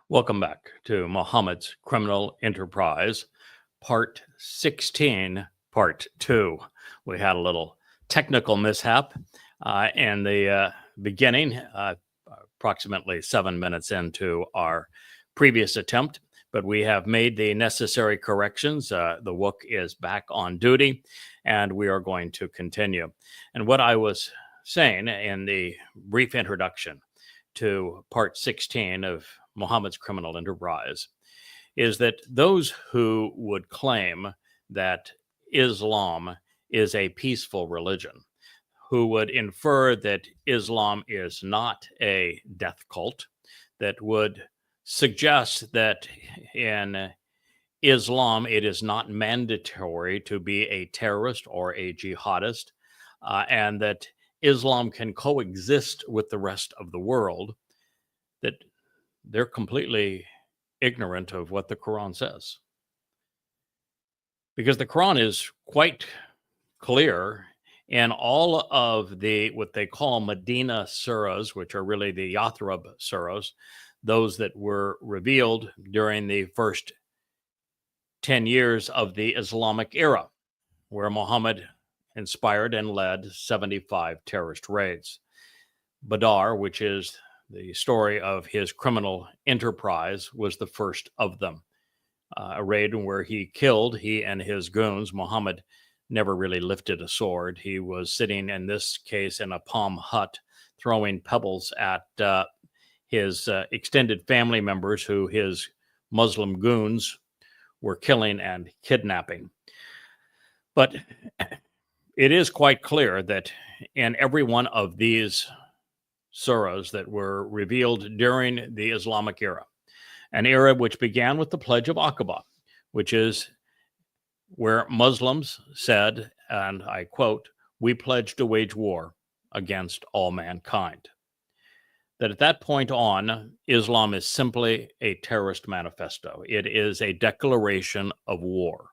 Welcome back to Muhammad's Criminal Enterprise, Part 16, Part 2. We had a little technical mishap in the beginning, approximately 7 minutes into our previous attempt, but we have made the necessary corrections. The Wook is back on duty, and we are going to continue. And what I was saying in the brief introduction to Part 16 of Muhammad's Criminal Enterprise is that those who would claim that Islam is a peaceful religion, who would infer that Islam is not a death cult, that would suggest that in Islam it is not mandatory to be a terrorist or a jihadist, and that Islam can coexist with the rest of the world, that they're completely ignorant of what the Quran says. Because the Quran is quite clear in all of the what they call Medina surahs, which are really the Yathrib surahs, those that were revealed during the first 10 years of the Islamic era, where Muhammad inspired and led 75 terrorist raids. Badr, which is the story of his criminal enterprise, was the first of them. A raid where he and his goons. Muhammad never really lifted a sword. He was sitting, in this case, in a palm hut, throwing pebbles at his extended family members who his Muslim goons were killing and kidnapping. But it is quite clear that in every one of these surahs that were revealed during the Islamic era, an era which began with the Pledge of Aqaba, which is where Muslims said, and I quote, "We pledge to wage war against all mankind." That at that point on, Islam is simply a terrorist manifesto. It is a declaration of war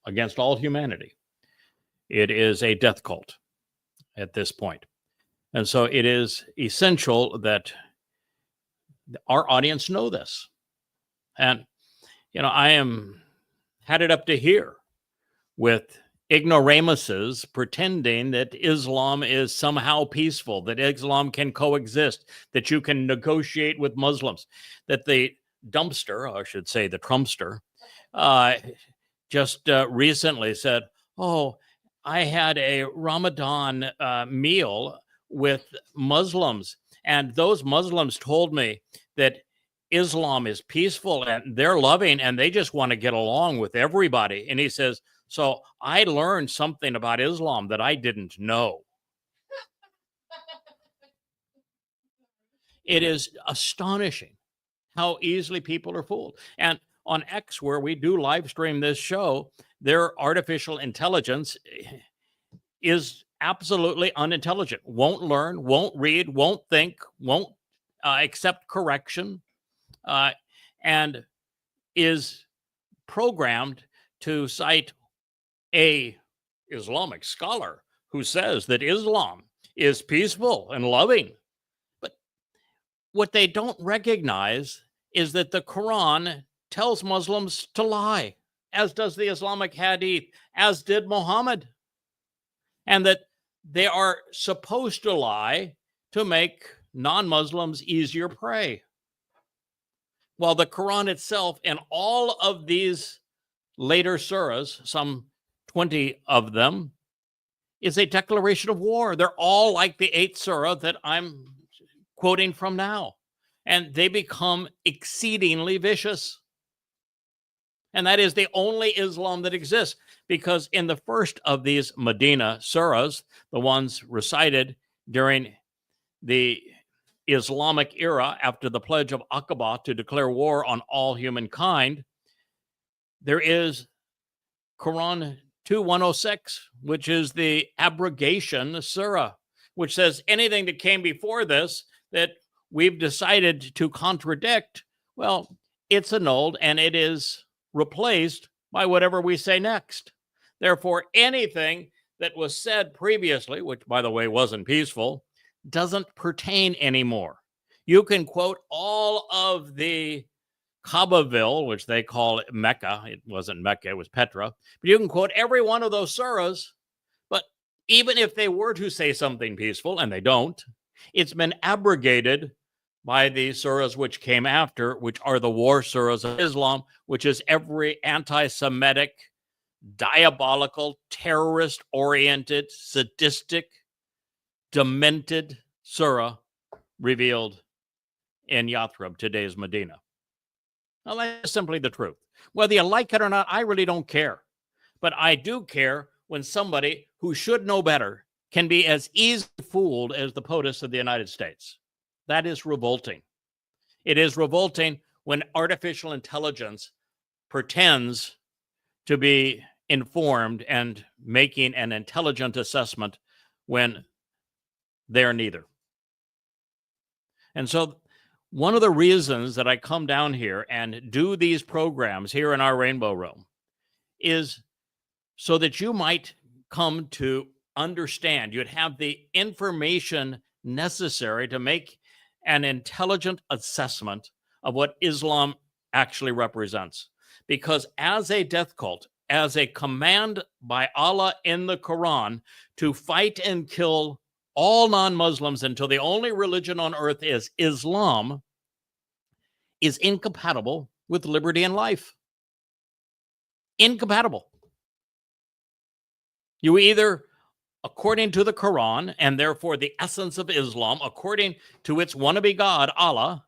against all humanity. It is a death cult at this point. And so it is essential that our audience know this. And, I am had it up to here with ignoramuses pretending that Islam is somehow peaceful, that Islam can coexist, that you can negotiate with Muslims, that the dumpster, or I should say the Trumpster, just recently said, "Oh, I had a Ramadan meal with Muslims, and those Muslims told me that Islam is peaceful and they're loving and they just want to get along with everybody." And he says, "So I learned something about Islam that I didn't know." It is astonishing how easily people are fooled. And on X, where we do live stream this show, their artificial intelligence is absolutely unintelligent, won't learn, won't read, won't think, won't accept correction, and is programmed to cite a Islamic scholar who says that Islam is peaceful and loving. But what they don't recognize is that the Quran tells Muslims to lie, as does the Islamic Hadith, as did Muhammad, and that they are supposed to lie to make non-Muslims easier prey. While the Quran itself and all of these later surahs, some 20 of them, is a declaration of war. They're all like the 8th surah that I'm quoting from now, and they become exceedingly vicious. And that is the only Islam that exists, because in the first of these Medina surahs, the ones recited during the Islamic era after the Pledge of Aqaba to declare war on all humankind, there is Quran 2:106, which is the abrogation surah, which says anything that came before this that we've decided to contradict, well, it's annulled and it is replaced by whatever we say next. Therefore, anything that was said previously, which by the way wasn't peaceful, doesn't pertain anymore. You can quote all of the Kaabaville, which they call Mecca. It wasn't Mecca, it was Petra. But you can quote every one of those surahs. But even if they were to say something peaceful, and they don't, it's been abrogated by the surahs which came after, which are the war surahs of Islam, which is every anti-Semitic, diabolical, terrorist-oriented, sadistic, demented surah revealed in Yathrib, today's Medina. Now, that's simply the truth. Whether you like it or not, I really don't care. But I do care when somebody who should know better can be as easily fooled as the POTUS of the United States. That is revolting. It is revolting when artificial intelligence pretends to be informed and making an intelligent assessment when they're neither. And so one of the reasons that I come down here and do these programs here in our Rainbow Room is so that you might come to understand, you'd have the information necessary to make an intelligent assessment of what Islam actually represents. Because as a death cult, as a command by Allah in the Quran to fight and kill all non-Muslims until the only religion on earth is Islam, is incompatible with liberty and life. Incompatible. You either, according to the Quran, and therefore the essence of Islam, according to its wannabe God, Allah,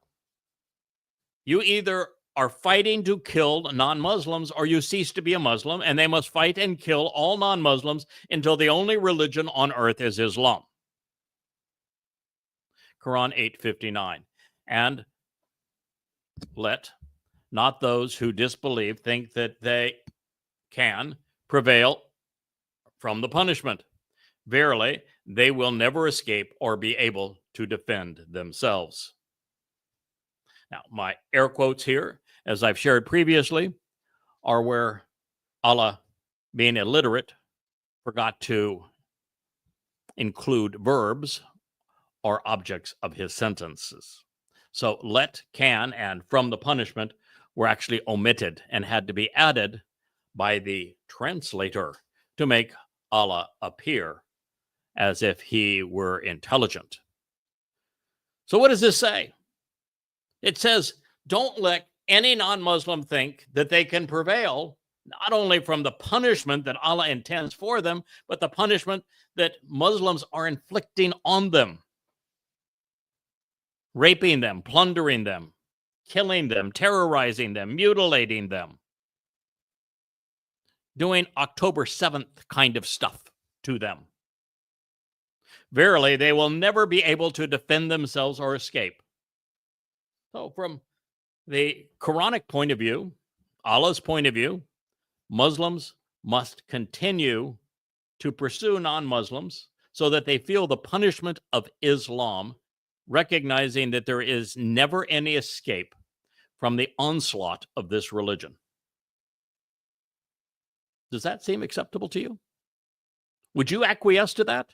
you either are fighting to kill non-Muslims or you cease to be a Muslim, and they must fight and kill all non-Muslims until the only religion on earth is Islam. Quran 8:59. And let not those who disbelieve think that they can prevail from the punishment. Verily, they will never escape or be able to defend themselves. Now, my air quotes here, as I've shared previously, are where Allah, being illiterate, forgot to include verbs or objects of his sentences. So let, can, and from the punishment were actually omitted and had to be added by the translator to make Allah appear as if he were intelligent. So what does this say? It says, don't let any non-Muslim think that they can prevail not only from the punishment that Allah intends for them, but the punishment that Muslims are inflicting on them. Raping them, plundering them, killing them, terrorizing them, mutilating them, doing October 7th kind of stuff to them. Verily, they will never be able to defend themselves or escape. So from the Quranic point of view, Allah's point of view, Muslims must continue to pursue non-Muslims so that they feel the punishment of Islam, recognizing that there is never any escape from the onslaught of this religion. Does that seem acceptable to you? Would you acquiesce to that?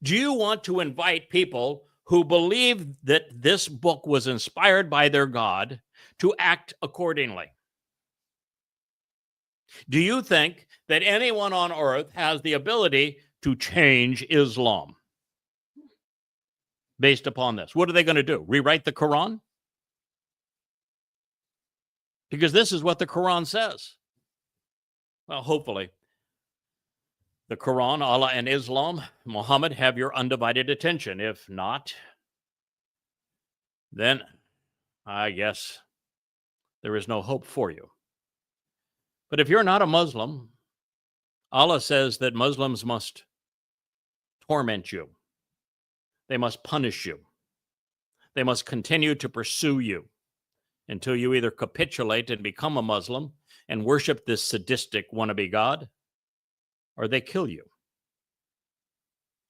Do you want to invite people who believe that this book was inspired by their God to act accordingly? Do you think that anyone on earth has the ability to change Islam based upon this? What are they going to do? Rewrite the Quran? Because this is what the Quran says. Well, hopefully, the Quran, Allah, and Islam, Muhammad, have your undivided attention. If not, then I guess there is no hope for you. But if you're not a Muslim, Allah says that Muslims must torment you. They must punish you. They must continue to pursue you until you either capitulate and become a Muslim and worship this sadistic wannabe God, or they kill you.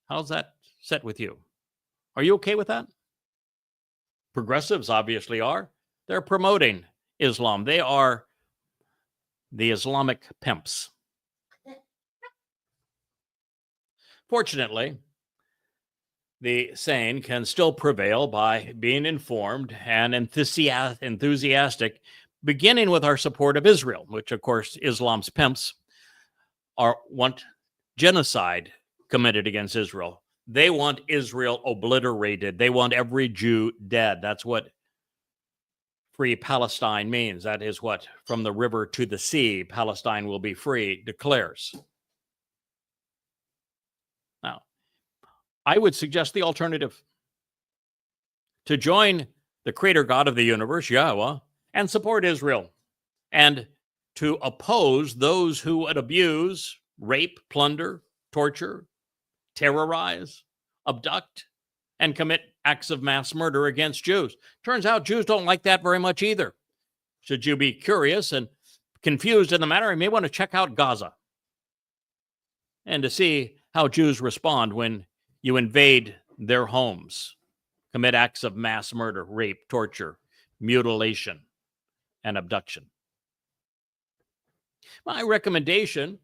How's that set with you? Are you okay with that? Progressives obviously are. They're promoting Islam. They are the Islamic pimps. Fortunately, the sane can still prevail by being informed and enthusiastic, beginning with our support of Israel, which, of course, Islam's pimps want genocide committed against Israel. They want Israel obliterated. They want every Jew dead. That's what free Palestine means. That is what from the river to the sea, Palestine will be free, declares. Now, I would suggest the alternative: to join the creator God of the universe, Yahweh, and support Israel, and to oppose those who would abuse, rape, plunder, torture, terrorize, abduct, and commit acts of mass murder against Jews. Turns out Jews don't like that very much either. Should you be curious and confused in the matter, you may want to check out Gaza and to see how Jews respond when you invade their homes, commit acts of mass murder, rape, torture, mutilation, and abduction. My recommendation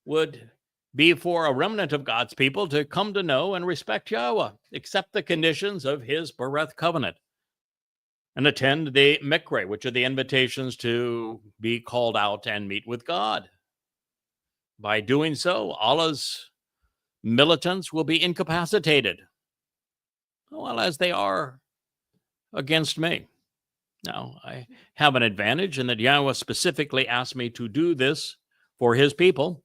would be for a remnant of God's people to come to know and respect Yahweh, accept the conditions of his Bereth covenant, and attend the Mikre, which are the invitations to be called out and meet with God. By doing so, Allah's militants will be incapacitated, well, as they are against me. Now, I have an advantage in that Yahweh specifically asked me to do this for his people,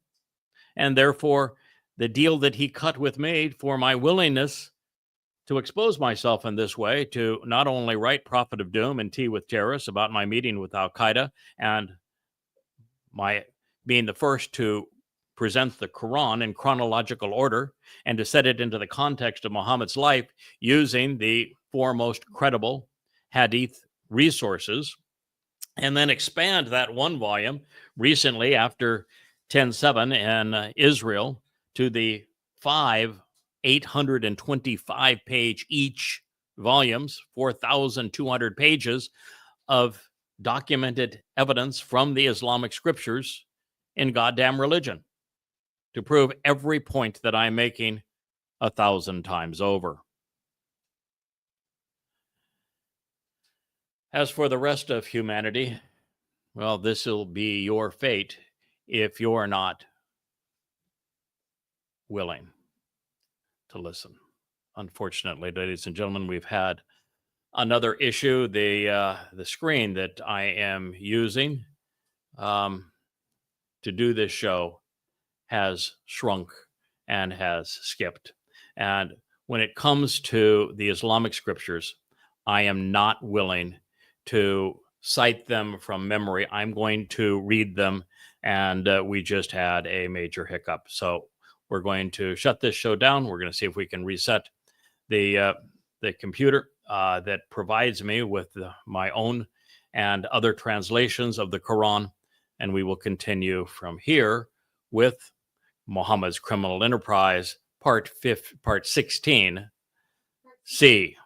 and therefore the deal that he cut with me for my willingness to expose myself in this way, to not only write Prophet of Doom and Tea with Terrorists about my meeting with Al-Qaeda and my being the first to present the Quran in chronological order and to set it into the context of Muhammad's life using the foremost credible hadith resources, and then expand that one volume recently after 10/7 in Israel to the 5 825-page each volumes, 4,200 pages of documented evidence from the Islamic scriptures in goddamn religion to prove every point that I'm making 1,000 times over. As for the rest of humanity, well, this will be your fate if you're not willing to listen. Unfortunately, ladies and gentlemen, we've had another issue. The screen that I am using to do this show has shrunk and has skipped. And when it comes to the Islamic scriptures, I am not willing to cite them from memory. I'm going to read them, and we just had a major hiccup. So we're going to shut this show down. We're going to see if we can reset the computer that provides me with my own and other translations of the Quran, and we will continue from here with Muhammad's Criminal Enterprise, Part 16C.